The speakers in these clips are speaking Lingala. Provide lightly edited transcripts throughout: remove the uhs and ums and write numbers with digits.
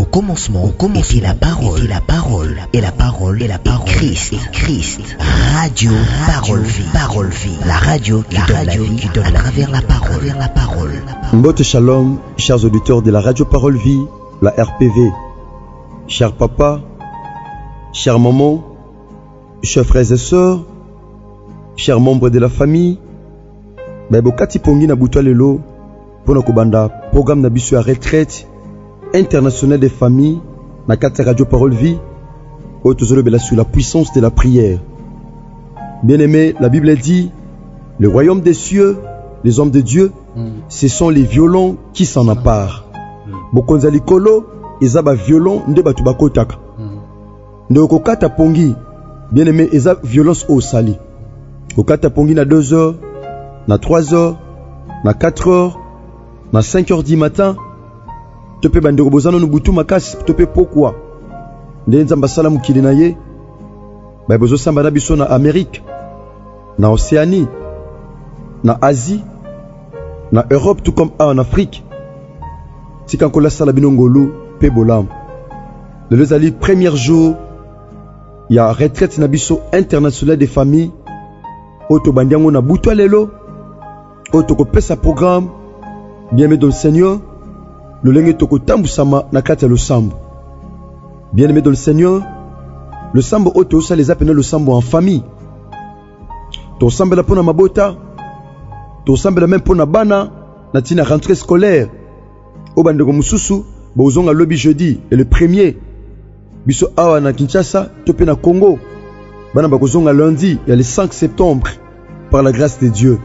Au commencement était la parole, et la parole est Christ. Radio Parole Vie, la radio qui donne la vie à travers la parole. Mbote Shalom, chers auditeurs de la radio Parole Vie, la RPV, chers papas, chers mamans, chers frères et sœurs, chers membres de la famille, bokati pongi na butwa lelo pona kobanda programme na biso ya retraite internationale des familles na kati radio Parole Vie autozolobela sur la puissance de la prière. Bien-aimé, la Bible dit le royaume des cieux, les hommes de Dieu, ce sont les violents qui s'en emparent. Bokonza likolo eza ba violent nde batu bakotaka. Ndoko kata pongi, bien-aimé, eza violence au sali. Okata pongi na 2 heures, na 3 heures, na 4 heures, na 5 heures du matin. Tope bandeko bozano nubutu makasi tope pourquoi nde nzamba sala mukili na ye ba bozo samba na biso na Amérique, na Océanie, na Asie, na Europe, tout comme en Afrique. Si quand la sala binongolu pe bolam le zali premier jour il y a retraite na biso internationale des familles auto bandiango na butwa lelo auto ko pesa programme bien-aimé dans le Seigneur. Le lenge toko tambusama na kati ya le sambo. Bien-aimé dans le Seigneur, le sambo oto ça les appelle le sambo en famille. To sambo la pona mabota, to sambo la même pona bana na tina rentrée scolaire. O bandeko mususu bozonga lobby jeudi et le premier biso awa na Kinshasa topé na Congo. Bana bakozonga lundi il y a le 5 septembre par la grâce de Dieu.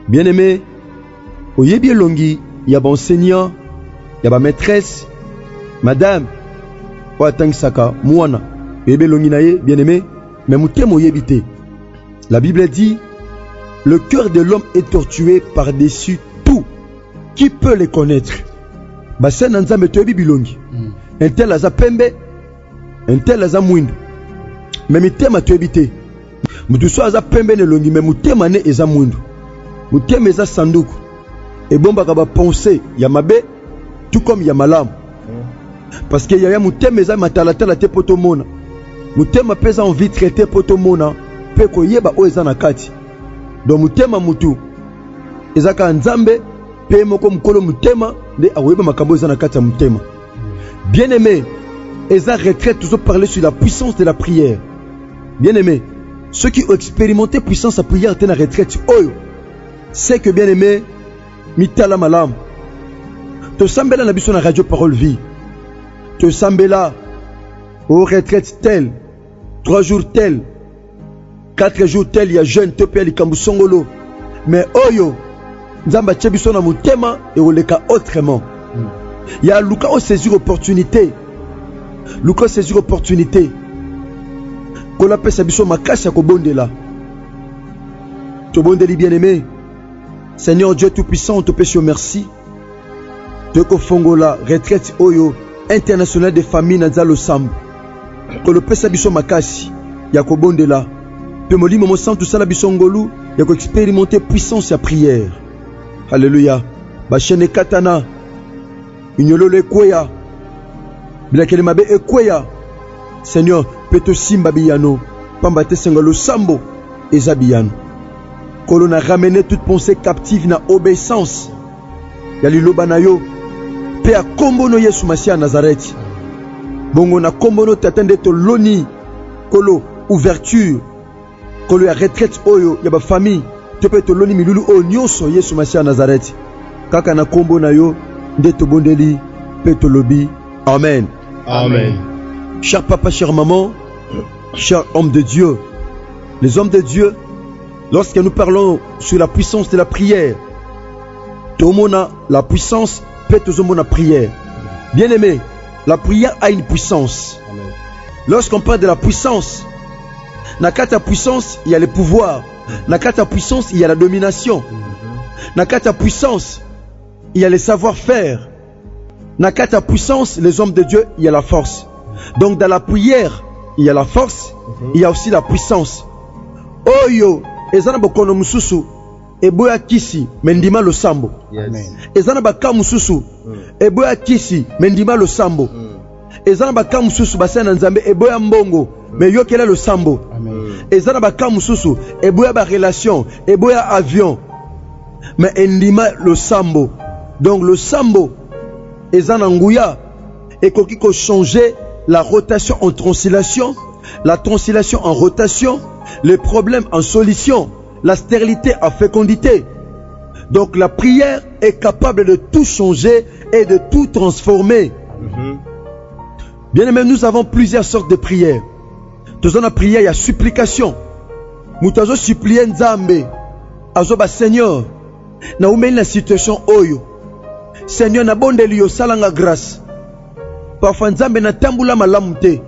Bien-aimé, oyebi longi il y a bon enseignant, il y a ma maîtresse, madame, Saka, Mouana, bébé Longinaye, bien-aimé, mais Moutemo yébité. La Bible dit le cœur de l'homme est tortué par-dessus tout. Qui peut les connaître? Bassin Nanzambe Tobi Bilongi. Un tel aza pembe, un tel aza mouindu. Mais Moutema Toebité. Moutousso aza pembe ne longi, mais Moutema ne eza mouindu. Moutema eza sanduku. Et bon, bakaba penser, yamabe. Tout comme Yamalam. Parce que yaya mutema eza matalatala te poto mona. Mutema pesa envie traiter poto mona pe ko yeba o eza na kati. Donc mutema mutu eza ka nzambe pe moko mukolo mutema de aweba makambo eza na kati ya mutema. Bien-aimé, eza retraite toujours parler sur la puissance de la prière. Bien-aimé, ceux qui ont expérimenté puissance à prière te na retraite oyo, c'est que bien-aimé mitala malam. Te sambela na biso na radio Parole Vie. Te sambela au retraite tel, 3 jours tel, 4 jours tel, il y a jeune te pe likambu songolo. Mais oyo nzamba tche biso na mutema et oleka autrement. Il y a Luka au saisir opportunité. Luka saisir opportunité. Ko la pesa biso makasi ya ko bondela. To bondeli bien-aimé. Seigneur Dieu tout-puissant, te pèse merci. Toko fongola retraite oyo internationale des familles nanzalo sambo. Ko le pesa biso makasi ya ko bondela. Pe molimo mo santu sala biso ngolu ya ko expérimenter puissance ya prière. Alléluia. Ba chaîne katana. Inyolo le kweya. Bila kele mabe ekweya. Seigneur, peto simba biyano. Pamba te sengolo sambo ezabiyano. Ko l'on a ramené toute pensée captive na obéissance. Ya liloba na yo. Pe a kombono Yesu Masia Nazareth. Bongo na kombono tatende to loni. Kolo ouverture. Kolo ya retraite oyo ya ba famille. Te pe to loni milulu o nyonso Yesu Masia Nazareth. Kaka na kombo na yo nde to bondeli pe to lobi. Amen. Amen. Cher papa, chère maman, chers hommes de Dieu. Les hommes de Dieu, lorsque nous parlons sur la puissance de la prière, Tomona, la puissance peut la prière. Bien-aimé, la prière a une puissance. Lorsqu'on parle de la puissance, nakata puissance, il y a le pouvoir. Nakata puissance, il y a la domination. Nakata puissance, il y a le savoir-faire. Nakata puissance, les hommes de Dieu, il y a la force. Donc dans la prière, il y a la force, il y a aussi la puissance. Oyo, ezana bokono mususu. Eboya kisi mendima lo sambo. Ezana baka mususu. Eboya kisi mendima lo sambo. ezana baka mususu basana nzambe eboya mbongo mais yokela le sambo. Ezana baka mususu eboya ba relation eboya avion mais endima le sambo. Donc le sambo ezana nguya ekoki ko changer la rotation en translation, la translation en rotation, les problèmes en solution, la stérilité en fécondité. Donc la prière est capable de tout changer et de tout transformer. Bien aimé, nous avons plusieurs sortes de prières. Nous avons la prière, il y a supplication. Nous avons supplié Nzambe. Azoba Seigneur, na oumeli la situation oyo. Seigneur, na bonde liyo salanga grâce. Parfois Nzambe na tambula malamu te.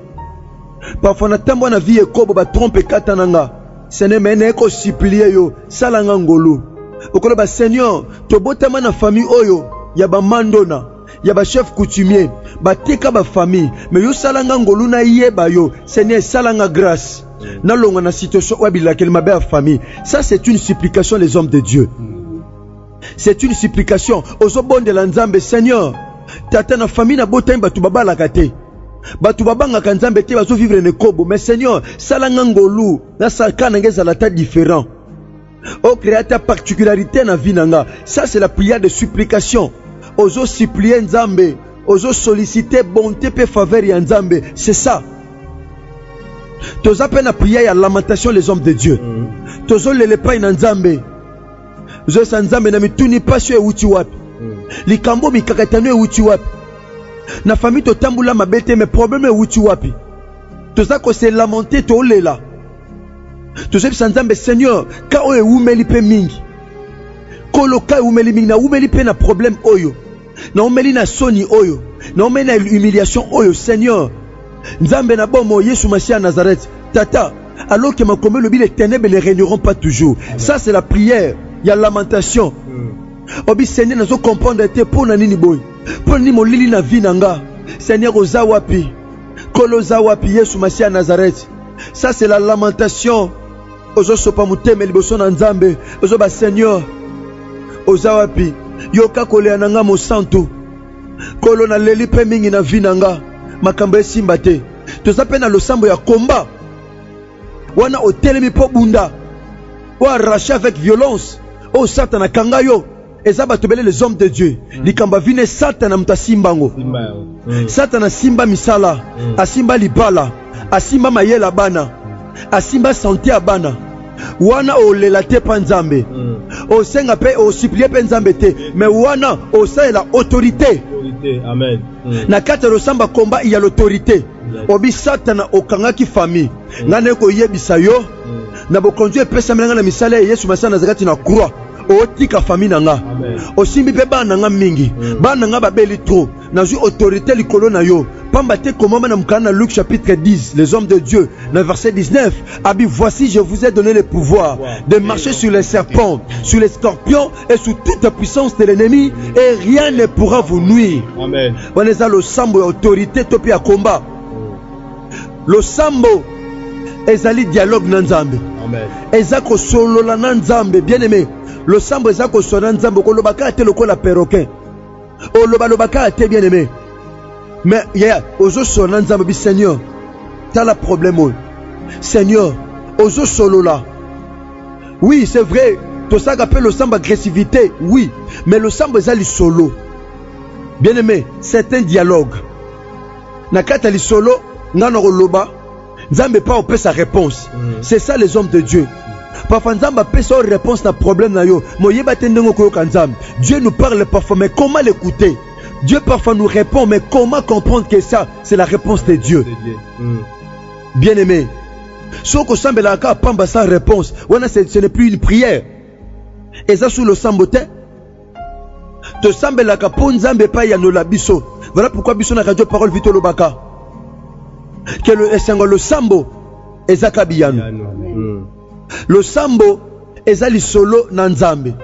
Parfois na tambwa na vie ekobo ba trompe katananga. Seigneur, mene eko supplier yo salanga ngolu. Okolo ba Seigneur, tobotama na famille oyo ya ba mandona, ya ba chef coutumier, ba teka ba famille, mais yo salanga ngolu na yeba yo. Seigneur, salanga grâce. Na longa na situation wabila kel mabe famille. Ça c'est une supplication les hommes de Dieu. C'est une supplication aux bonnes de la Nzambe. Seigneur, tata na famille na botain batu babala kate. Batu babanga kanzambe te bazo vivre ne kobo. Mais Seigneur, salanga ngolu na sakana ngeza la ta différent. Oh, créer ta particularité na vie nanga. Ça c'est la prière de supplication. Ozo supplier Nzambe, ozo solliciter bonté pe faveur ya Nzambe. C'est ça. Toza pe na prière ya lamentation les hommes de Dieu. Tozo lele pa na Nzambe. Zo sa Nzambe na mituni pasio e uti wapi. Likambo mikakatano e uti wapi. Na famille to tambula mabete mais problème e uti wapi. Toza ko se lamenter to lela. Toza pe Nzambe Seigneur, ka o e umeli pe mingi. Kolo ka e umeli mingi na umeli pe na problème oyo. Na umeli na soni oyo. Na umeli na humiliation oyo Seigneur. Nzambe na bomo Yesu Machia Nazareth. Tata, alors que ma commune les ténèbres ne régneront pas toujours. Ça c'est la prière. Il y a lamentation. Obi Seigneur nazo comprendre te pour na nini boy. Pour ni mo lili na vie nanga. Seigneur ozawapi. Kolo zawapi Yesu Machia Nazareth. Ça c'est la lamentation. Ozo sopa muteme liboso na Nzambe. Ozo ba Seigneur ozawapi. Yoka kole nanga mo santo. Kolo na leli pe mingi na vie nanga. Makambo esimba te. Toza pe na losambo ya komba. Wana otelemi po bunda. Ou arraché avec violence. Oh Satan kanga yo. Eza batobele les hommes de Dieu. Likamba vine Satan mta simbango. Satan simba misala, asimba libala, asimba mayela bana, asimba santé abana. Wana olela te pa Nzambe. O senga pe o supplier pe Nzambe te, mais wana o sa la autorité. Amen. Na kata losamba komba il y a l'autorité. Obi Satan okanga ki famille. Ngane ko yebisa yo. Na bokonjo pesa menanga na misala Yesu Machia Nazareth na croix. Otika famille nanga. Osimbi pe bana nga mingi. Bana nga babeli trop. Nazu autorité likolo na yo. Pamba te komama na mukana Luc chapitre 10, les hommes de Dieu, dans verset 19, Abi, voici je vous ai donné le pouvoir de marcher sur les serpents, sur les scorpions et sur toute la puissance de l'ennemi et rien ne pourra vous nuire. Amen. On est à le sambo autorité topi à combat. Le sambo ezali dialogue na Nzambe. Amen. Ezako solo la na Nzambe, bien aimé. Le sambo ezako solo na Nzambe ko lobaka te lokola perroquet. O lobaka te bien aimé. Mais yeah, ozo solo na Nzambe bi Seigneur. T'as le problème. Seigneur, ozo solo là. Oui, c'est vrai. Tout ça appelle le sambo agressivité, oui, mais le sambo ezali solo. Bien aimé, c'est un dialogue. Nakata li solo ngana loba. Nzambe pas opé sa réponse. C'est ça les hommes de Dieu. Parfois Nzambe peut sa réponse na problème na yo. Moyeba tendengo ko Nzambe. Dieu nous parle parfois mais comment l'écouter? Dieu parfois nous répond mais comment comprendre que ça c'est la réponse de Dieu? Bien aimé. Soko sambela ka pamba sans réponse. Wana ce n'est plus une prière. Et ça sous le sambote. To sambela ka po Nzambe pa ya no la biso. Voilà pourquoi biso na radio parole vito lobaka. Que le sambo ezaka biyano. Le sambo ezali solo na Nzambe.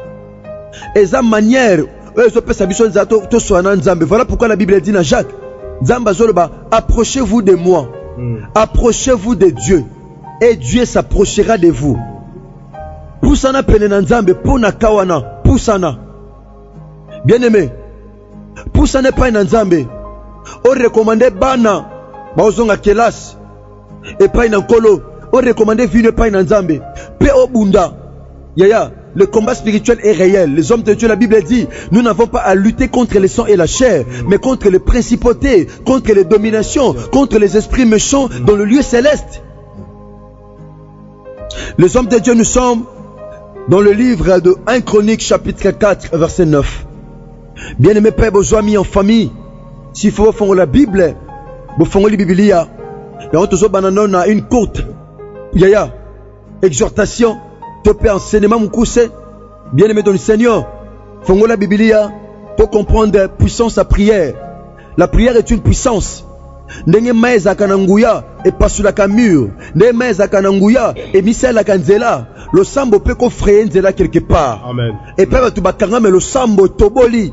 Eza manière voilà pourquoi la Bible dit dans Jacques, approchez-vous de moi, approchez-vous de Dieu et Dieu s'approchera de vous. Poussana pene Nzambe pona kawana poussana. Bien aimé, poussana pa Nzambe on recommandait bana baozonga kelas et pas na nkolo, on recommandait vino pas na nzambe pe obunda yaya. Le combat spirituel est réel. Les hommes de Dieu, la Bible dit, nous n'avons pas à lutter contre les sangs et la chair, mais contre les principautés, contre les dominations, contre les esprits méchants dans le lieu céleste. Les hommes de Dieu, nous sommes dans le livre de 1 Chronique chapitre 4 verset 9. Bien-aimés pères, vos amis en famille, s'il faut faire la Bible, vous faites la Bible, et on a une courte exhortation. Topé enseignement mukuse, bien-aimé dans le Seigneur, fongo la Biblia pour comprendre la puissance de la prière. La prière est une puissance. Ndenge maeza kananguya et pas sur la mur. Ndenge maeza kananguya et misel la kanzela. Le sambo peut coffrer nzela quelque part. Amen. Et peut tu bakanga mais le sambo toboli.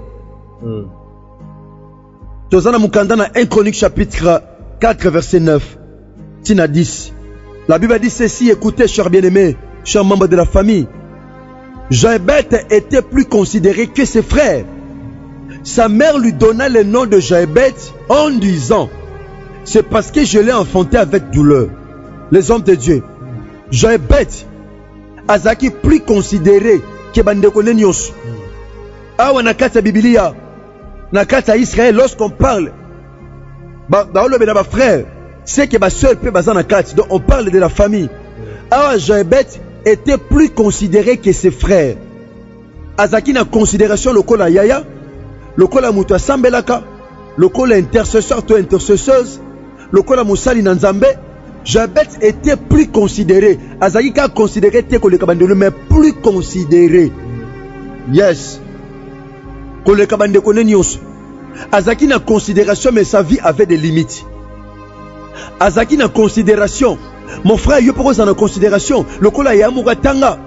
Tozana mukanda na 1 Chronique chapitre 4 verset 9. Tina 10. La Bible dit ceci, écoutez chers bien-aimés, chers membres de la famille. Joëbeth était plus considéré que ses frères. Sa mère lui donna le nom de Joëbeth en disant, c'est parce que je l'ai enfanté avec douleur. Les hommes de Dieu, Joëbeth azaki plus considéré que bandekone nyos. Awa nakata Biblia, nakata Israël, lorsqu'on parle ba frère, c'est que ba seul peut bazana nakati. Donc on parle de la famille. Awa Joëbeth était plus considéré que ses frères. Azaki na considération lokola yaya, lokola mutu asambelaka, lokola intercesseur to intercesseuse, lokola musali na nzambe. Joëbeth était plus considéré. Azaki ka considéré te koleka bandelo, mais plus considéré. Yes. Koleka bandeko nyonso. Azaki na considération, mais sa vie avait des limites. Azaki na considération. Mon frère, il faut en considération. Le kola yamuka tanga.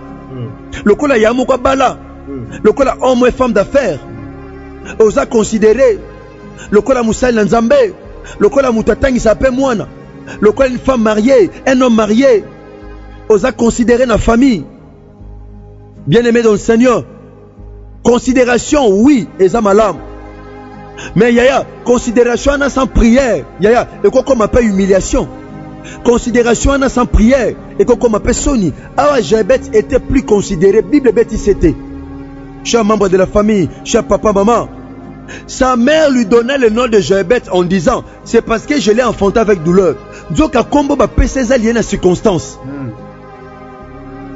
Le kola yamuka bala. Le kola homme et femme d'affaires. Osa considérer. Le kola musal nzambe. Le kola mutatangi s'appelle moine. Le kola une femme mariée, un homme marié. Osa considérer la famille. Bien-aimé dans le Seigneur. Considération, oui, eza malam. Mais yaya, considération sans prière. Yaya, et quoi qu'on appelle humiliation. Considération sans prière et qu'on m'appelle Sony. Awa Joëbeth était plus considéré. Bible bêtise c'était. Cher membre de la famille, cher papa, maman. Sa mère lui donnait le nom de Joëbeth en disant, c'est parce que je l'ai enfanté avec douleur. Donc à combo ba pèse lié na circonstance.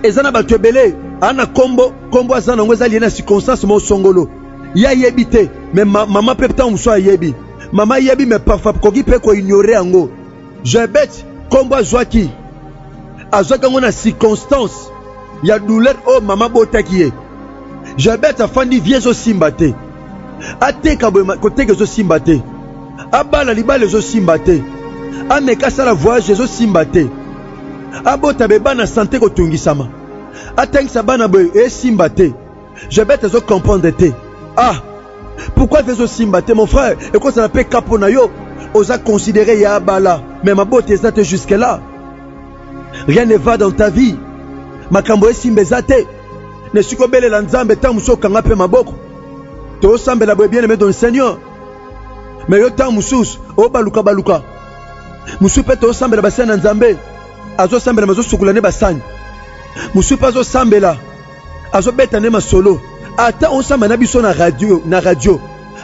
Ezana ba tebele, ana combo azana ngweza lié na circonstance mo songolo. Ya yebite, mais maman peut tant soit yebi. Maman yebi mais parfois koki peut ko ignorer ango. Joëbeth combo azwaki ngona circonstance ya douleur o mama botaki. Joëbeth afandi viezo simbate. Ateka côté que zo simbate. Abala libale zo simbate. Ameka sala voyage zo simbate. Abota beba na santé ko tungisama. Atengisa bana boy e simbate. Joëbeth zo comprendre te. Ah, pourquoi vezo simbate mon frère? Et quoi ça l'appelle capona yo? Osa considérer ya bala, mais ma beauté est jusque là. Rien ne va dans ta vie. Makambo e simbezate. Ne sukobele la nzambe ta muso kanga pe maboko. To sambe la bien aimé dans le Seigneur. Mais yo ta musus o baluka. Musu pe to sambe la basana nzambe. Azo sambe la mazo sukulane basani. Musu pa zo sambe la. Azo betane masolo. Ata on sambe na biso na radio.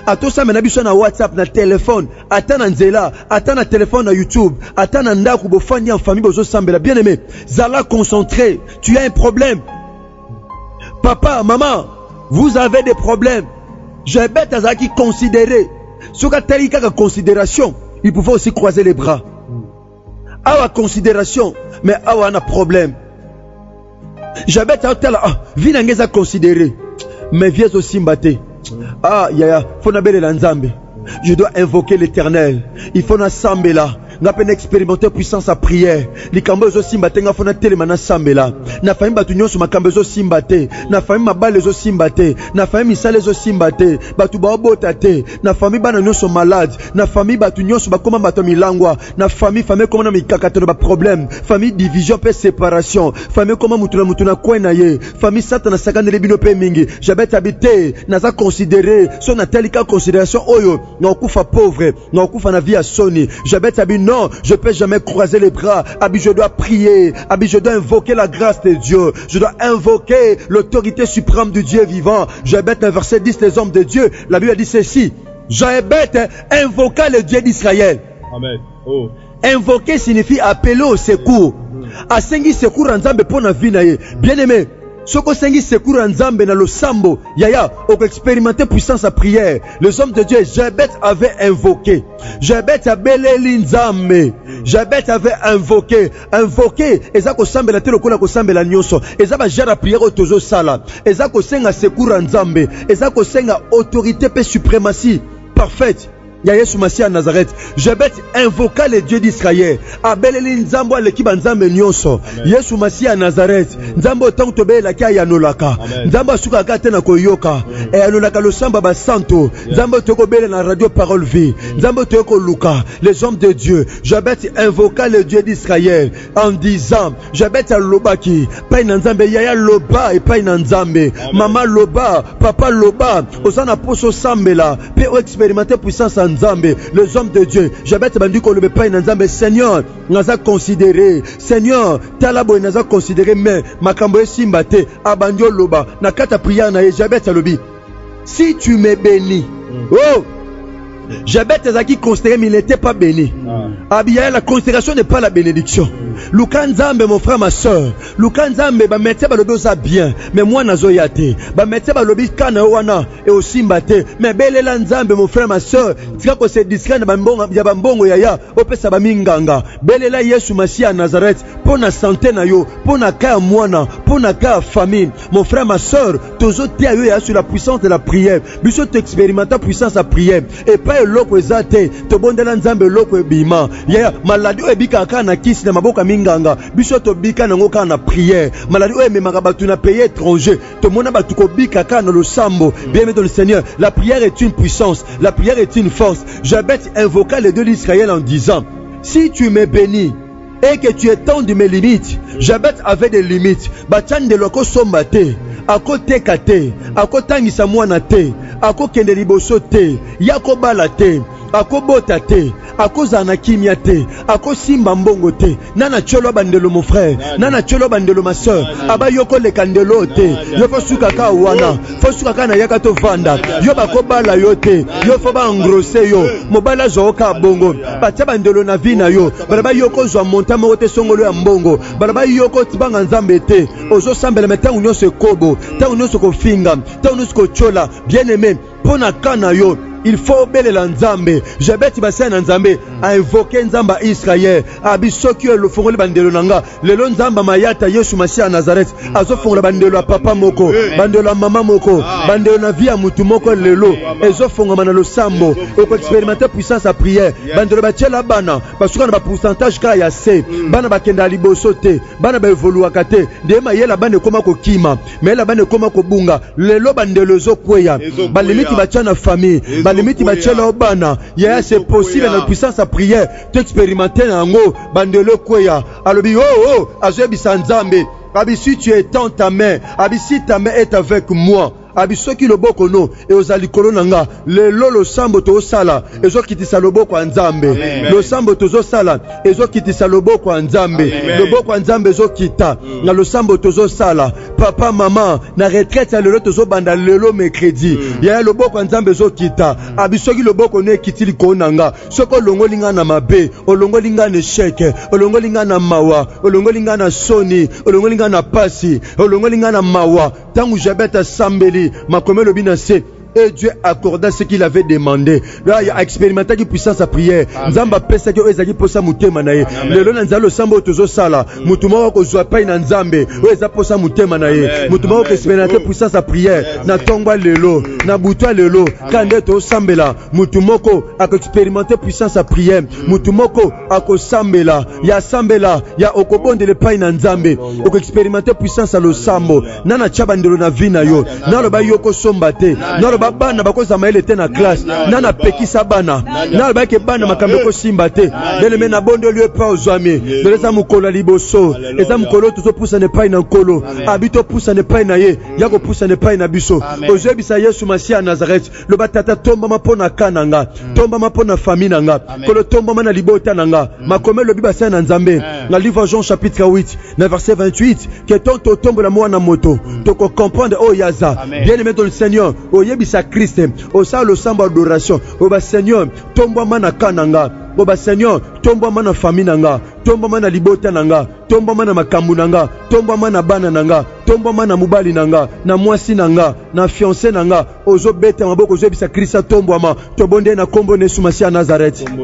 Ata sambe na biso na WhatsApp na téléphone. Ata na nzela, ata na téléphone na YouTube, ata na ndaku bo fandi en famille bozo sambe la bien aimé. Zala concentré. Tu as un problème. Papa, maman, vous avez des problèmes. Joëbeth azaki considéré. Soka telika ka considération, il pouvait aussi croiser les bras. Awa considération, mais awa na problème. Joëbeth a tela vina ngeza considéré. Mais viens aussi mbaté. Ah yaya, faut na bele la nzambe. Je dois invoquer l'Éternel. Il faut na sambela. nga pe na expérimenter puissance à prière likambo ezo simba te nga fona telema na sambela na famille batu nyonso makambo ezo simba te na famille mabale ezo simba te na famille misala ezo simba te batu baobota te na famille bana nyonso malade na famille batu nyonso bakoma bato milangwa na famille koma na mikakato ba problème famille division pe séparation famille koma mutu na kwena ye famille satana sakane le bino pe mingi j'habite habité naza considérer son atalika considération oyo na okufa pauvre na okufa na vie à Sony j'habite habité non je peux jamais croiser les bras abi je dois prier abi je dois invoquer la grâce de Dieu je dois invoquer l'autorité suprême du Dieu vivant j'habite le verset 10 les hommes de Dieu la Bible a dit ceci j'habite invoqua le Dieu d'Israël. Amen. Oh. Invoquer signifie appeler au secours. Asengi secours nzambe pona vie na ye. Bien-aimé, soko sengi secours nzambe na losambo, yaya, on expérimenter puissance à prière. Les hommes de Dieu, Jabet avait invoqué. Jabet abeleli nzambe. Jabet avait invoqué. Invoqué, ezako sambe la telo kola ko sambe la nyonso. Ezaba jara prière au tozo sala. Ezako senga secours nzambe. Ezako senga autorité pe suprématie parfaite. Ya Yesu Masi à Nazareth. Jabet invoqua le Dieu d'Israël. Abeleli nzambo alekiba nzambe nyonso. Yesu Masi à Nazareth. Nzambo tangu tobe la kia yanolaka. Nzambo suka kate na koyoka. E yanolaka lo samba ba santo. Nzambo toko bele na radio Parole Vie. Nzambo toko luka. Les hommes de Dieu. Jabet invoqua le Dieu d'Israël en disant Jabet a lobaki. Pai na nzambe yaya loba et pai na nzambe. Mama loba, papa loba. Osana poso sambela. Pe o expérimenter puissance Nzambe, les hommes de Dieu. Jabet bandi ko le pas Nzambe Seigneur, naza considéré. Seigneur, talabo naza considéré mais makambo simbate abandio loba na kata prière na Jabet alobi. Si tu me bénis. Oh! Jabet ezaki considéré mais il n'était pas béni. Abia la considération n'est pas la bénédiction. Lukanzambe mon frère ma soeur. Lukanzambe ba mette ba lobi ça bien mais moi nazo yate. Ba mette ba lobi kana wana et aussi mbate mais belela nzambe mon frère ma soeur. Tika ko se discret na bambongo ya bambongo yaya opesa ba minganga. Belela Yesu Masi à Nazareth pona santé na yo, pona ka mwana, pona ka famille. Mon frère ma soeur, tozo te yo ya sur la puissance de la prière. Biso te expérimenter puissance à prière et pas loko ezate to bondela nzambe loko ebima ya maladi o ebika kana kisi na maboka minganga biso to bika nango kana prière maladi o ememaka batu na pays étranger to mona batu ko bika kana lo sambo bien dans le Seigneur la prière est une puissance la prière est une force Jabet invoqua le Dieu d'Israël en disant si tu me bénis et que tu étends de mes limites Jabet avait des limites bachan de loko sombate ako tekate ako tangisa mwana te ako kende liboso te yako bala te ako bota te ako zana kimia te ako simba mbongo te nana cholo bandelo mon frère nana cholo bandelo ma soeur aba yoko le kandelo te yo fo suka ka wana fo suka ka na yaka to vanda yo bako bala yo te yo fo ba engrosser yo mobala zo ka bongo batia bandelo na vina yo bala yoko zo monta mo te songolo ya mbongo bala yoko tibanga nzambe te ozo sambela metangu nyonso kobo tangu nyonso ko finga tangu nyonso ko chola bien aimé pona kana yo il faut obéir l'Nzambe. Jabet bassin Nzambe a invoqué Nzamba Israël. Abisoki le fongole bandelo nanga. Le Nzamba mayata Yesu Masi à Nazareth. Azo fongole bandelo papa moko, bandelo mama moko, bandelo na via mutu moko lelo. Ezo fongole manalo sambo. Oko expérimenter puissance à prière. Bandelo bachela bana. Basuka na ba pourcentage ka ya se. Bana bakenda liboso te. Bana ba evoluwa kate. Ndema yela bana koma ko kima. Mais la bana koma ko bunga. Lelo bandelo zo kweya. Ba limite bachana famille. Limite bachela obana ya c'est possible la puissance à prière tu expérimenter nango bandelo kweya alobi oh azebisa nzambe abi si tu étends ta main abi si ta main est avec moi abisoki loboko no e ozali kolona nga le lolo sambo to sala ezo kitisa loboko nzambe lo sambo tozo sala ezo kitisa loboko nzambe loboko nzambe ezo kita na lo sambo tozo sala papa mama na retraite ya lelo tozo banda lelo mercredi ya loboko nzambe ezo kita abisoki loboko no ekitili konanga soko longolinga na mabe olongolinga na échec olongolinga na mawa olongolinga na soni olongolinga na pasi olongolinga na mawa tangu Jabet sambeli makomelo binase et Dieu accorda ce qu'il avait demandé. Là, il a expérimenté la puissance à prière. Nzamba pesa que ezaki posa mutema na ye. Lelo na nzalo sambo tozo sala. Mutuma wako zwa pai na nzambe. Eza posa mutema na ye. Mutuma wako expérimenté puissance à prière. Na tongwa lelo, na butwa lelo. Kande to sambela. Mutumoko a expérimenté puissance à prière. Mutumoko a ko sambela. Ya sambela, ya okobonde le pai na nzambe. Oko expérimenté puissance à lo sambo. Nana chabandelo na vina yo. Nalo ba yoko sombate. Nalo ba bana bakoza maele te na classe. Nana pekisa bana. Nalo ba ke bana makambe ko simbate. Dele mena bondo lieu pa ozwami. Deleza mukolo liboso. Eza mukolo tozo pusa ne pai na nkolo. Abito pusa ne pai na ye. Yako pusa ne pai na biso. Ozebisa Yesu Masia Nazareth. Le batata tomba mapona kananga. Tomba mapona famille nanga. Kolo tomba mana libota nanga. Makome le biba sa na nzambe. Na livre Jean chapitre 8, na verset 28, que ton tombe la moi na moto. Toko comprendre oh yaza. Bien aimé dans le Seigneur. O yebisa Christ. O sa le samba adoration. O ba Seigneur, tomba mana kananga. O ba Seigneur, tomba mana famille nanga. Tomba mana libota nanga. Tomba mana makambu nanga. Tomba mana bana nanga. Tomba mana mubali nanga. Na mwasi nanga. Na fiancé nanga. Ozo bete maboko ozo yebisa Christ tomba ma. Tobonde na kombo ne Yesu Masia Nazareth. Au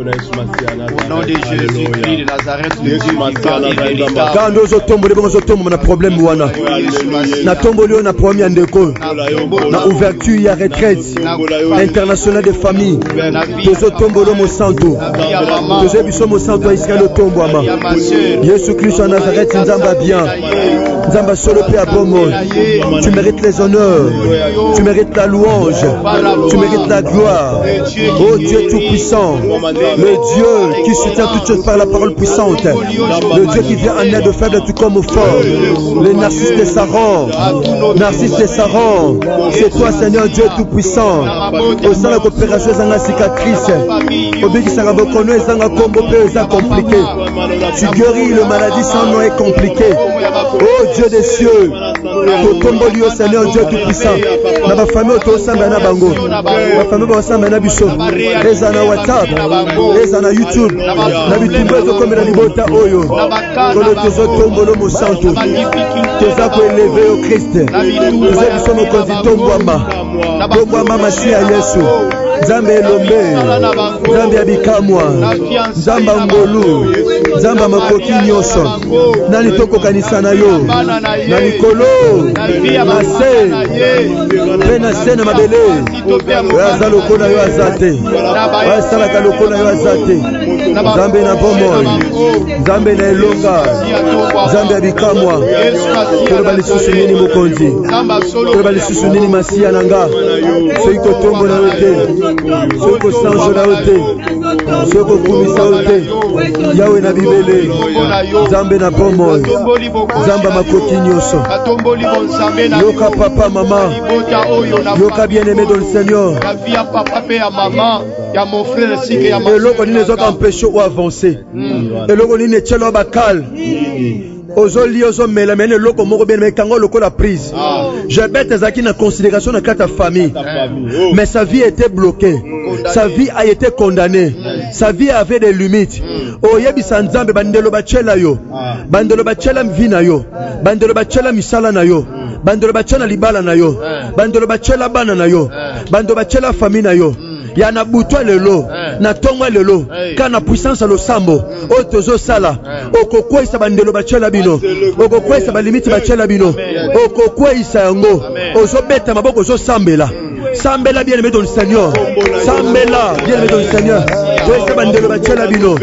nom de Jésus-Christ de Nazareth, le Dieu quand nous tombons les bons tombons na problème wana. Na tombo lio na premier ndeko. Na ouverture ya retraite internationale des familles. Tozo tombo lo mo santo. Tozo biso mo santo Israël tombo ama. Jésus Christ de Nazareth nzamba bien. Nzamba solo pe à bon mot. Tu mérites les honneurs. Tu mérites la louange. Tu mérites la gloire. Oh Dieu tout-puissant. Le Dieu qui soutient toutes choses par la parole puissante. Le Dieu qui vient en aide aux faibles tout comme aux forts. Les narcisses de Saron. Narcisse de Saron. C'est toi Seigneur Dieu tout-puissant. Au sein de la coopération, c'est une cicatrice. Au but qui s'en va reconnaître, c'est un combo compliqué. Tu guéris le maladie sans nom est compliqué. Oh Dieu des cieux. Totombo liyo Seigneur Dieu tout-puissant. Na ba famille to samba na bango. Ba famille ba samba na biso. Eza na WhatsApp, eza na YouTube. Na bitumba zo komela libota oyo. Kolo tozo tombo lo mo santo. Toza ko élever au Christ. Toza biso mo konzi tombwama. Tombwama Masia Yesu. Nzambe elombe. Nzambe abikamwa. Nzamba ngolu. Nzamba makoki nyonso. Nani tokokanisa na yo. Na likolo. Na se. Pe na se na mabele. Oyaza lokola yo azate. Oyasalaka lokola yo azate. Nzambe na bomoi. Nzambe na elonga. Nzambe abikamwa. Koloba lisusu nini mokonzi. Koloba lisusu nini Masia nanga. Soki kotombo na yo te. Soki kosanjo na yo te. Soki kokumisa yo te. Yawe na bibele. Nzambe na bomoi. Nzamba makoki nyonso. Yoka papa mama. Yoka bien-aimé dans le Seigneur. Et l'autre n'est pas empêché ou avancer. Et l'autre n'est pas calme. Ozoli ozo melamene loko moko bien mais kango loko la prise. Je bête ezaki na considération na ta famille. Mais sa vie était bloquée. Sa vie a été condamnée. Sa vie avait des limites. Oyebisa nzambe bandelo bachela yo. Bandelo bachela mvina yo. Bandelo bachela misala na yo. Bandelo bachela libala na yo. Bandelo bachela bana na yo. Bandelo bachela famille na yo. Ya na butwa lelo na tongwa lelo kana puissance lo sambo o tozo sala okokwesa bandelo bachela bino okokwesa balimiti bachela bino okokwesa yango ozobeta maboko zo sambela sambela bien aimé dans le Seigneur sambela bien aimé dans le Seigneur kwesa bandelo bachela bino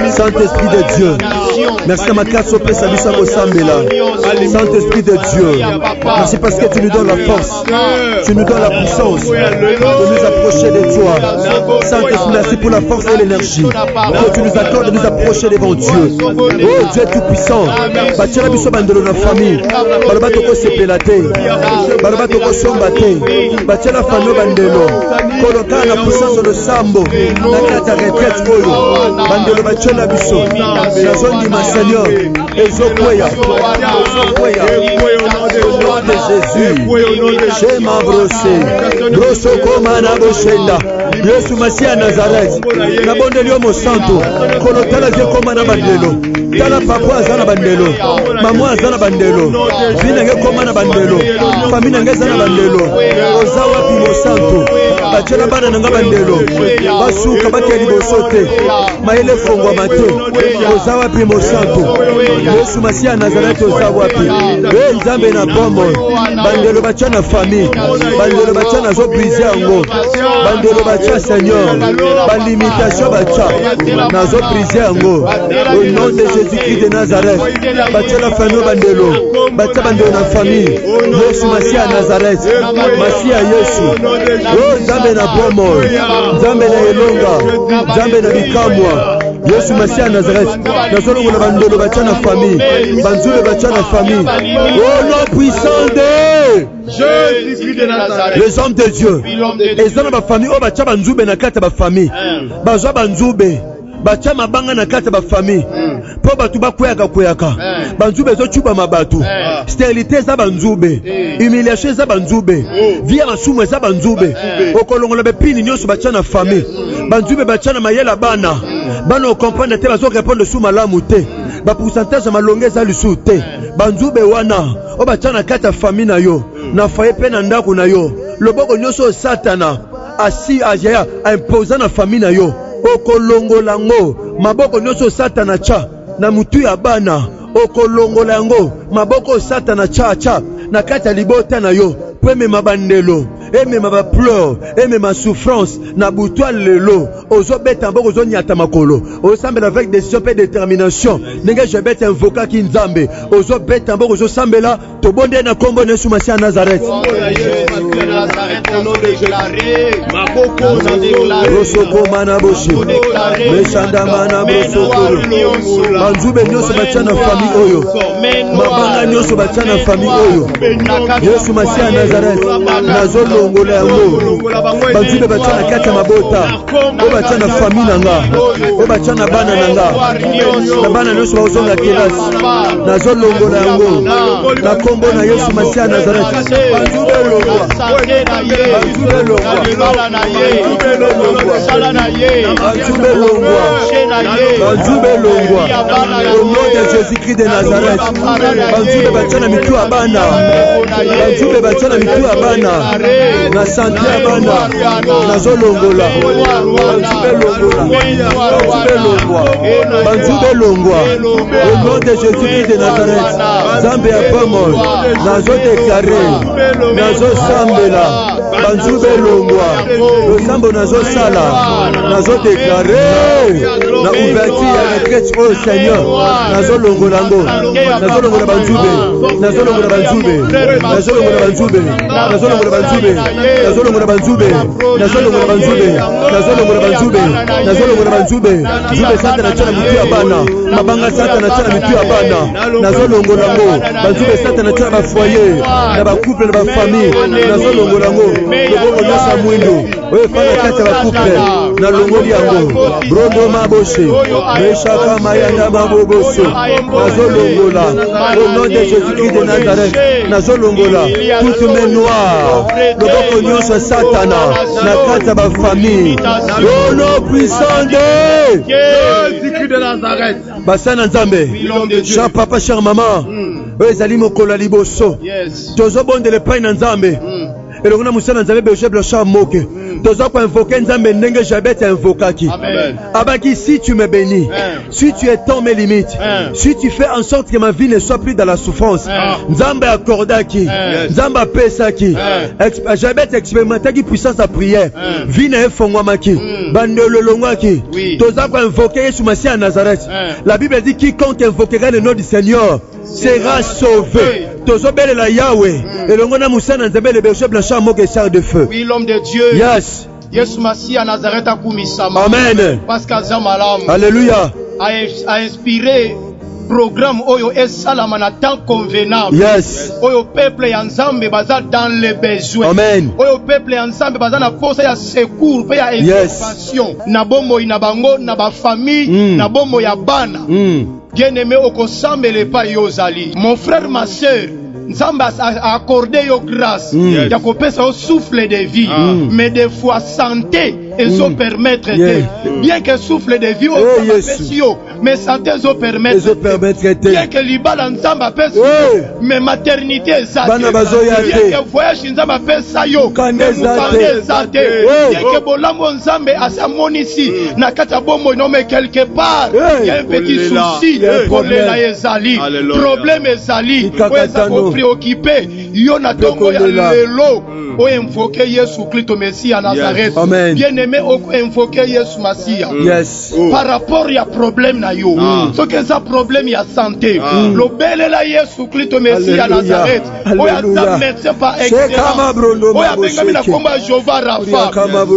Saint-Esprit de Dieu merci ma carte au pesa bisa ko sambela Saint-Esprit de Dieu merci parce que tu nous donnes la force. Tu nous donnes la puissance de nous approcher de toi. Saint-Esprit, merci pour la force et l'énergie que tu nous accordes de nous approcher devant Dieu. Oh Dieu tout-puissant, bâtira biso bandelo na famille, baloba toko sepelate, baloba toko sombate, bâtira famille bandelo, koloka na puissance de sambo, na kata retraite oyo, bandelo bâtira biso, nazondi ma Seigneur, ezokweya, au nom de Jésus. Shema brose, broso koma na boshenda, Yesu Masia Nazareth, na bonde lio mo santo, kolotala vye koma na bandelo. Tala papa azana bandelo. Maman azana bandelo. Vina nge koma na bandelo. Famille nge zana bandelo. Ozawa pimo santo. Bachela bana nanga bandelo. Basuka bakeli bosote. Maele fongwa mate. Ozawa pimo santo. Yesu Masia Nazareth ozawa pi. Nzambe na bomo. Bandelo bachana famille. Bandelo bachana zo briser yango. Bandelo bacha Seigneur. Limitation bacha nazo briser yango au nom de Jésus-Christ de Nazareth. Bacha la famille bandelo. Bacha bandelo na famille. Yesu Masia Nazareth. Masia Yesu. Oh Nzambe na bomo. Nzambe na elonga. Nzambe na bikamwa. Yesu Masia Nazareth. Nazolo na bandelo bacha na famille. Banzule bacha na famille. Oh nom puissant de Jésus-Christ de Nazareth. Les hommes de Dieu. Les hommes de ma famille. Oh bacha banzube na kata ba famille. Bazwa banzube. Bacha mabanga na kata ba famille. Po batu bakweyaka. Banzube zo chuba mabatu. Stérilité za banzube. Humiliation za banzube. Via masumu za banzube. Okolongola bepini nyonso bacha na famille. Banzube bacha na mayela bana. Bana comprendre te bazo répondre sous malamu te. Ba pourcentage malonge za lusu te. Banzube wana. O bacha na kata famille na yo. Na faye pe na ndako na yo. Loboko nyonso satana. Asi ajaya imposa na famille na yo. Okolongola ngo maboko nyonso satana cha na mutu ya bana. Okolongola ngo maboko satana cha na kata libota na yo. Pweme mabandelo. Eme ma pleurs, eme ma souffrance, na boutoir lelo, ozo beta mboko ozo nyata makolo, osambe avec décision et détermination, nenge je beta invoka ki nzambe, ozo beta mboko ozo sambela, to bonde na kombo ne Yesu Masia Nazareth. Rosoko mana boshi, meshanda mana bosoko, manzube nyoso bacha na famille oyo, mabanga nyoso bacha na famille oyo, Yesu Masia Nazareth, nazolo longola yango banzube bacha na kata mabota o bacha na famille nanga o bacha na bana nanga na bana nyonso bazonga kelasi nazo longola yango na kombo na Yesu Masia Nazareth. Banzube longwa banzube longwa banzube longwa banzube longwa au nom de Jésus-Christ de Nazareth. Banzube bacha na mitu ya bana banzube bacha na mitu ya bana na santé abana nazo longola banzube longwa au nom de Jésus-Christ de Nazareth. Zambe ya pomo nazo déclarer nazo sambela banzube longwa losambo nazo sala nazo déclarer na ouverture ya retraite au Seigneur nazo longola ngo nazo longola banzube nazo longola banzube nazo longola banzube nazo longola banzube nazo longola banzube nazo longola banzube nazo longola banzube nazo longola banzube zube sata na chana mitu ya bana mabanga sata na chana mitu ya bana nazo longola ngo banzube sata na chana ba foyer na ba couple na ba famille nazo longola ngo loboko nyonso mwindo oyo fana kati ya ba couple na longoli yango brondo maboshe meshaka mayanda maboboso nazo longola au nom de Jésus-Christ de Nazareth nazo longola toute main noire loboko nyonso satana na kati ya ba famille au nom puissant de Jésus-Christ de Nazareth. basana nzambe cher papa cher maman oyo ezali mokolo ya liboso tozobondela epai na nzambe elongo na musana nzambe Berger Blanchard Moke toza ko invoquer nzambe ndenge Jabet invokaki abaki si tu me bénis si tu étends mes limites si tu fais en sorte que ma vie ne soit plus dans la souffrance nzambe accordaki nzambe apesaki Jabet expérimentaki puissance à prière vie na efongwamaki bandelo longwaki toza ko invoquer Yesu Masia Nazareth. La Bible dit quiconque invoquera le nom du Seigneur sera sauvé. Tozobele la Yahweh. Et le ngona musana nzambe le Berger Blanchard Moke char de feu. Oui, l'homme de Dieu. Yes. Yesu Masia Nazareth akumisama. Amen. Pascal Zamalam. Alléluia. A inspiré programme oyo esalama na temps convenable. Yes. Oyo peuple ya Nzambe baza dans les besoins. Amen. Oyo peuple ya Nzambe baza na posa ya secours pe ya intervention. Na bombo ina bango na ba famille na bombo ya bana. Bien-aimé okosambele pa yozali. Mon frère, ma sœur, Nzambe a accordé yo grâce. Ya kopesa yo souffle de vie. Mais des fois santé ils ont permettre bien que souffle de vie mais santé ils ont permettre bien que libala nzamba pesa mais maternité ezate bien que voyage nzamba pesa yo ezate bien que bolambo nzambe asamonisi na kata bombo nomme quelque part il y a un petit souci kolela ezali problème ezali oza ko préoccupé yo na tongo ya lelo o invoquer Yesu Christ Messie à Nazareth. Bien aimé, o invoquer Yesu Messie. Par rapport à problème na yo. Ce que ça problème ya santé. Le bel la Yesu Christ Messie à Nazareth. O ya ta médecin par excellence. O ya benga na komba Jova Rafa.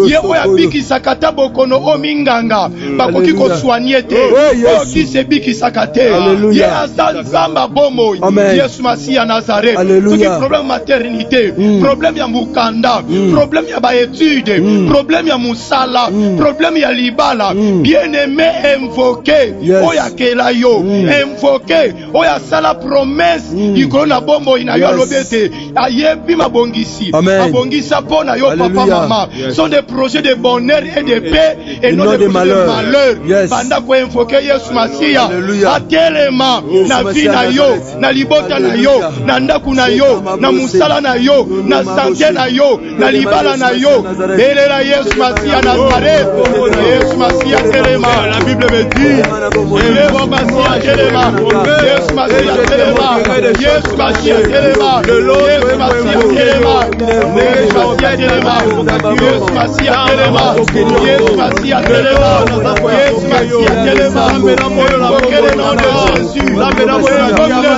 Ye o ya biki sakata bokono o minganga. Bakoki ko soigner te. O ki se biki sakate. Ye asa zamba bomo. Yesu Messie à Nazareth. Ce qui problème maternité, problème ya kanda, problème ya ba étude, problème ya musala, problème ya libala, bien aimé invoqué, oya kela yo, invoqué, oya sala promesse, ikona bombo ina yo lobete, ayebi mabongisi, mabongisa pona yo papa maman, sont des projets de bonheur et de paix et non de malheur. Banda ko invoqué Yesu Masia, atelema na vie na yo, na libota na yo, na ndaku na yo, na musala na yo, na santé na yo, na libala na yo, belela Yesu Masia Nazareth, Yesu Masia telema, la Bible me dit, Yesu Masia telema, Yesu Masia telema, Yesu Masia telema, Yesu Masia telema, Yesu Masia telema, Yesu Masia telema, Yesu Masia telema, Yesu Masia telema, invoquez le nom de Jésus, invoquez le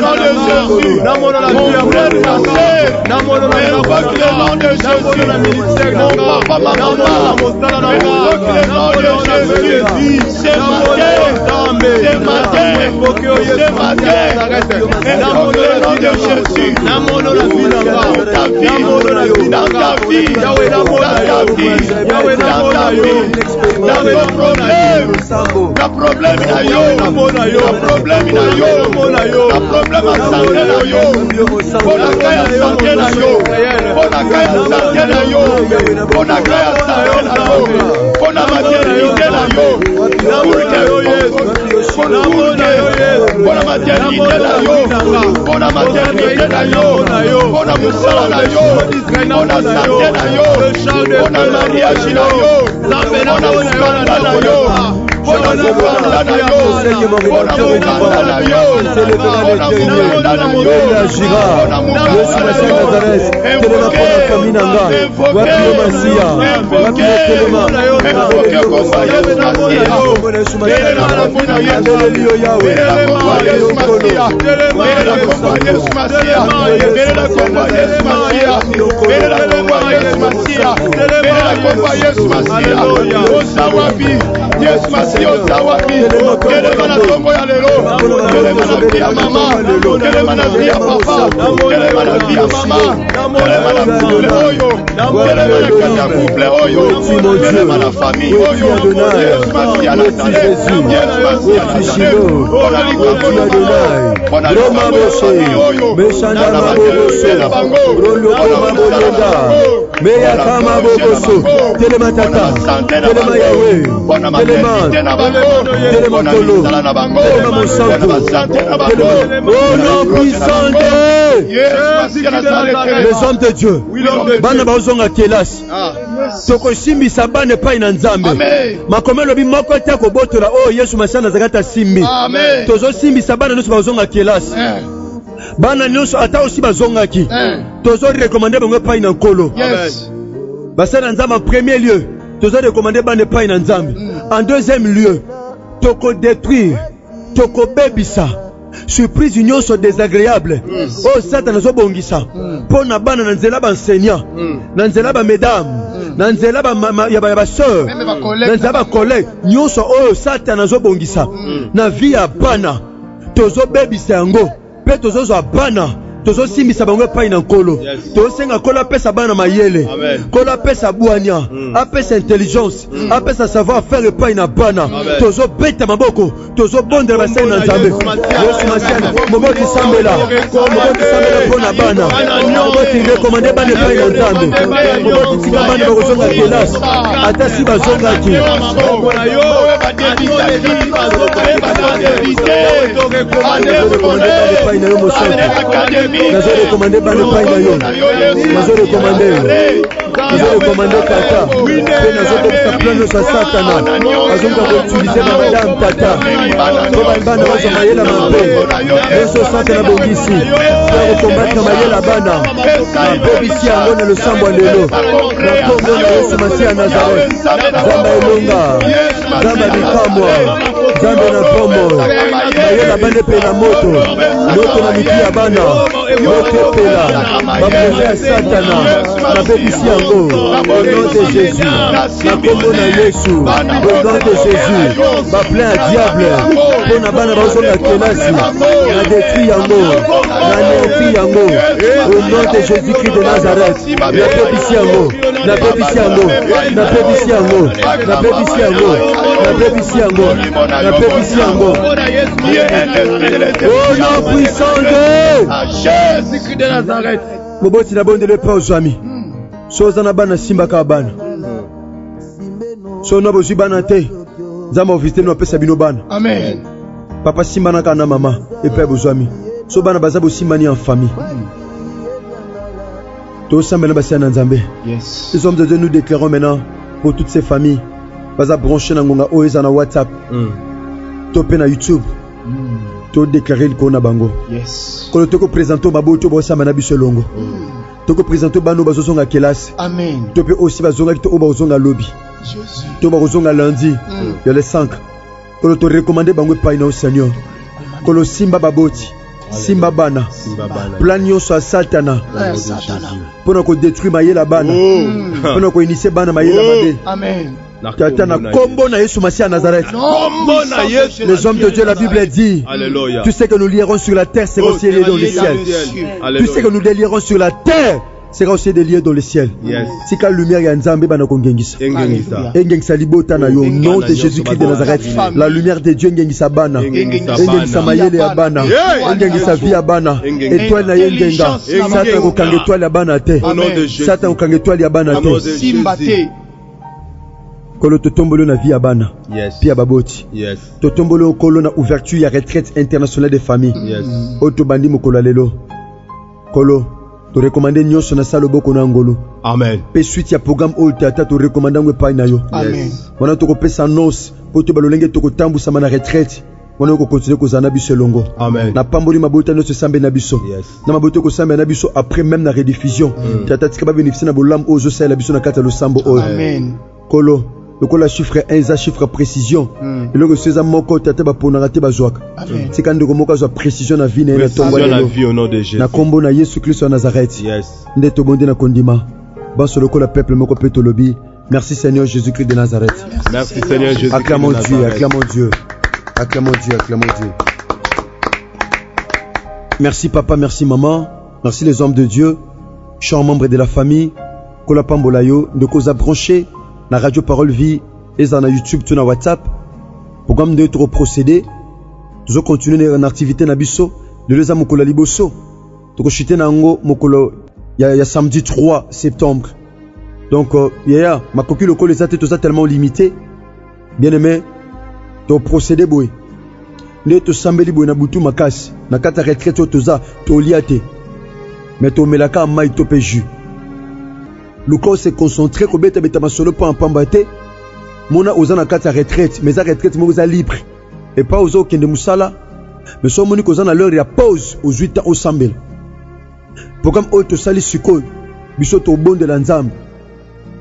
nom de Jésus, mon frère, ma sœur, invoque le nom de Jésus, mon papa, ma maman, invoque le nom de Jésus, c'est matin, invoque le nom de Jésus, dans ta vie, la problème na yo, la problème à santé na yo, pour la kaya santé na yo, pour la kaya santé na yo, pour la kaya santé na yo, pour la maternité na yo, pour la maternité na yo, pour la maternité na yo, pour la musala na yo, pour la santé na yo, pour la mariage na yo, pour la musala na yo. Yes, Masia, Osawapi, Kelemana Tongo ya lelo, Kelemana via mama, Kelemana via papa, Kelemana via mama, Kelemana couple oyo, Kelemana kata couple oyo, Kelemana famille oyo, Yes, Masia Nazareth, Yes, Masia Nazareth, Ona likakona Adonai, Ona likakona oyo, Meshana Maboso, Ona Maboyenda, Meya Kama Boboso, Telematata, Telema Yahweh, Telema Kolo, Telema Mosanto, oh nom puissant les hommes de Dieu, Bana Bazonga Kelas, Toko Simbi Sabane pa ina Nzambe, Makomelo bi moko te ko botola oh Yesu Masana zakata Simbi, Tozo Simbi Sabane nusu Bazonga Kelas, Bana nusu ata aussi Bazonga ki, Tozo recommander bango pa ina Nkolo, Basana Nzamba en premier lieu, Tozo recommander bane pa ina Nzambe, en deuxième lieu, Toko détruire, Toko bebisa. Surprise union sont désagréables. Oh Satan zo bongisa. Pona bana nanzela ba enseignant, nanzela ba mesdames, nanzela ba ya ba sœurs, nanzela ba collègues. Union sont oh Satan zo bongisa. Na vie ya bana. Tozo bebisa yango. Pe tozo zo bana tozo simbisa bango epai na nkolo tosenga nkolo apesa bana mayele nkolo apesa bwania apesa intelligence apesa savoir faire epai na bana tozo beta maboko tozo bondela basali na nzambe yesu masiana moboti sambela mpona bana moboti rekomande bana epai na nzambe moboti tika bana bakozonga kelasi ata si bazongaki nazo rekomande bana epai na yo nazo rekomande tata mpe nazokobisa plan nyonso ya satana azonga koutilize bamadame tata po bana bazwa mayela mabe nyonso satana bongisi mpe akokombatra mayela bana abebisi yango na losambo ya lelo na kombo na yesu masiya ya nazaret nzambe elonga nzambe bikamwa nzambe na pomo mayela bana epela moto na miki ya bana moto epela baproje ya satana nabebisi yango au nom de Jésus na kombo na Yesu au nom de Jésus baplein ya diable mpo na bana bazonga kelasi na détruit yango na nerfi yango au nom de Jésus-Christ de Nazareth nabebisi yango nabebisi yango nabebisi yango nabebisi yango nabebisi yango nabebisi yango au nom puissant de Jésus-Christ de Nazareth moboti na bondele pa ozwami soza na bana simbaka bana so na bozwi bana te nzambe ovisite no apesa bino bana amen papa simbanaka na mama epai bozwami so bana baza bosimbani en famille tosambela basi na nzambe les hommes de Dieu nous déclarons maintenant pour toutes ces familles baza branché na ngonga oyo eza na WhatsApp to pe na YouTube to déclarer le kona bango kolo toko présenter babo to bosamba na biso longo toko présenter bano bazosonga kelasi amen to pe aussi bazonga kito oba ozonga lobby Jésus to bazonga lundi ya le 5 kolo to recommander bango pa ina au Seigneur kolo simba baboti simba bana plan nyonso ya satana pona ko détruire mayela bana pona ko initier bana mayela mabe amen tata na kombo na Yesu Masiya Nazareth. Les hommes de Dieu, la Bible dit, tu sais que nous lierons sur la terre, c'est aussi lié dans le ciel. Tu sais que nous délierons sur la terre, c'est aussi délié dans le ciel. Si la lumière y a nzambe bana kongengisa. Engengisa libota na yo au nom de Jésus-Christ de Nazareth. La lumière de Dieu engengisa bana. Engengisa mayele ya bana. Engengisa vie ya bana. Étoile na yengenga. Satan ko kanga étoile ya bana te. Satan ko kanga étoile ya bana te. Simbate. Kolo totombolo na vie ya bana. Pia baboti. Totombolo kolo na ouverture ya retraite internationale des familles. Oto bandi mokolo lelo. Kolo to recommander nyonso na salo boko na ngolo. Amen. Pe suite ya programme o tata to recommander ngwe pa na yo. Amen. Wana to ko pesa nos po to balolenge to ko tambusa na retraite. Wana ko continuer ko zana biso longo. Amen. Na pamboli mabota no se sambe na biso. Na mabota ko sambe na biso après même na rediffusion. Tata tika ba bénéficier na bolam ozo sa la biso na kata lo sambo o. Amen. Kolo le chiffre 1 za chiffre précision et le seza moko tata ba ponanga te bazwaka tika ndeko moko azwa précision na vie na tombo na vie au nom de Jésus na kombo na Yesu Kristo na Nazareth ndeto bonde na kondima baso lokola peuple moko peto lobi merci Seigneur Jésus-Christ de Nazareth. Merci Seigneur Jésus-Christ. Acclamons Dieu, acclamons Dieu. Acclamons Dieu, acclamons Dieu. Merci papa, merci maman, merci les hommes de Dieu, chers membres de la famille, kola pambolayo de cause branché na radio Parole Vie et na YouTube tout na WhatsApp. Programme de trop procédé. Nous continuer en activité na biso de les amokola liboso. To chité na ngo mokolo ya samedi 3 septembre. Donc ma coquille le les athées tout ça tellement limité. Bien aimé, to procédé boy. Ne to sambeli boy na butu makasi na kata retraite to za to liate. Mais to melaka mai to peju. Le corps s'est concentré ko beta beta masolo pa pambate. Mona ozana kata retraite, mais za retraite mo za libre. Et pas aux autres de musala. Mais so moni kozana l'heure ya pause aux 8 ans au sambel. Programme auto sali suko biso to bon de l'ensemble.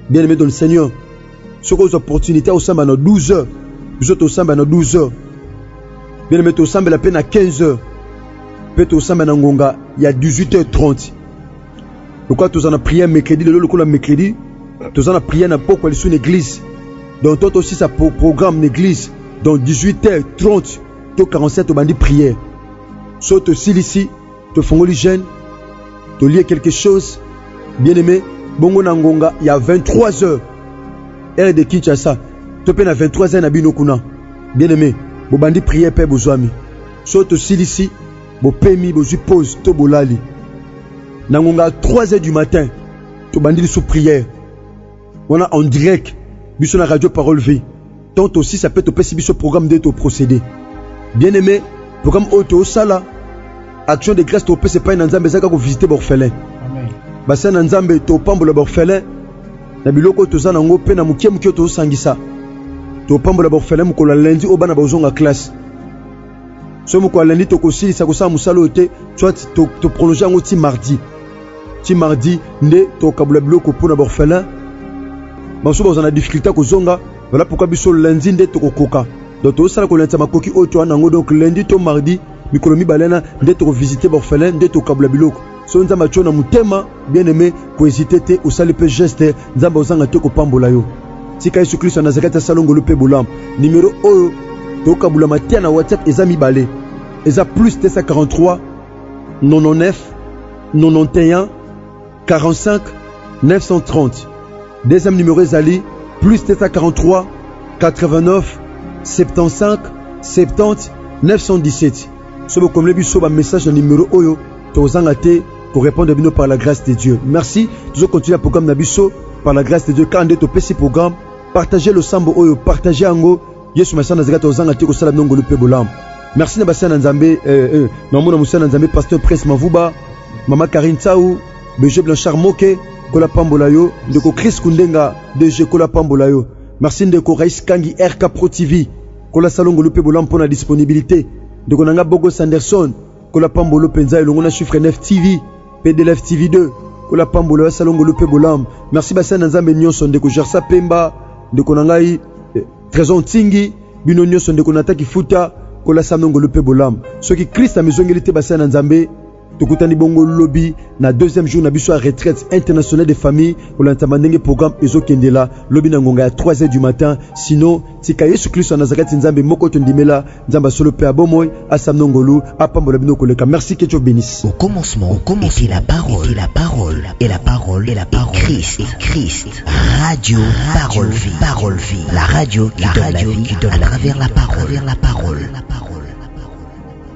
Bien aimé dans le Seigneur. Ce aux opportunités au samba na 12 heures. Biso to samba na 12 heures. Bien aimé to samba la peine à 15 heures. Peut au samba na ngonga il y a 18h30. Pourquoi tu en as prié mercredi, le coup la mercredi, tu en as prié na poko aller sur l'église. Donc toi aussi ça programme l'église. Donc 18h30, tu 47 au bandi prière. Saute aussi ici, tu fais l'hygiène, to lier quelque chose. Bien aimé, bongo na ngonga, il y a 23 heures. Heure de Kinshasa. Topé na 23 heures na bino kuna. Bien aimé, bo bandi prière pe bozwami. So to silisi, bo pemi, bo zu pause, to bolali. Na ngonga 3 heures du matin, to bandi sous prière. On a en direct, biso na radio Parole Vie. Tant aussi ça peut te passer biso programme de ton procédé. Bien aimé, programme auto sala. Action de grâce to pese pa na nzambe zaka ko visiter borphelin. Amen. Basa na nzambe to pambola borphelin. Na biloko to zana ngo pe na mukie to sangisa. To pambola borphelin mu ko la lundi o bana bozonga classe. So mu ko lundi to ko silisa ko sa musalo te, soit to prolonger ngo ti mardi. Ti mardi nde to kabula biloko pour na borphelin. Maso bazana difficulté ko zonga, voilà pourquoi biso lundi nde to ko koka. Donc to sala ko lenta makoki o to na ngo donc lundi to mardi mikolomi balena nde to visiter borphelin nde to kabula biloko. So nzamba chona mutema bien aimé ko hésiter te o sala pe geste nzamba ozanga te ko pambola yo. Tika Yesu Kristo na zakata salongo lupe bolam. Numéro oyo to kabula matia na WhatsApp ezami balé. Eza plus 243 99 91 45 930. Deuxième numéro ezali plus 243 89 75 70 917. Sobo comme le biso ba message numéro oyo to zanga te pour répondre bino par la grâce de Dieu. Merci. Toujours continuer le programme na biso par la grâce de Dieu. Quand on petit programme, partagez le sambo oyo, partagez ango. Yesu masana zanga to zanga te ko sala nongo lupe bolam. Merci na basana nzambe na mona musana nzambe pasteur Prince Mavuba, Mama Karine Taou, BG Blanchard Moke, kola pambola yo, ndeko Chris Kundenga, DG kola pambola yo. Merci ndeko Rais Kangi RK Pro TV, kola salongo lupe bolam pour la disponibilité. Ndeko nanga Bogo Sanderson, kola pambolo penza elongo na chiffre 9 TV, PDLF TV 2, kola pambola salongo lupe bolam. Merci basana nzambe nyonso ndeko Gersa Pemba, ndeko nangai Trésor Ntingi, bino nyonso ndeko nataki futa kola salongo lupe bolam. Ce qui Christ a mezongelité basana nzambe tokutani bongo lobby na deuxième jour na biso à retraite internationale des familles pour l'entamandenge programme ezokendela lobby na ngonga à 3h du matin. Sinon tika Yesu Kristo na zakati nzambe moko tondimela nzamba solo pe abomoy asamnongolu apambola bino koleka. Merci que Dieu bénisse. Au commencement était la parole et la parole Christ. Radio Parole Vie, la radio qui donne la vie à travers la parole.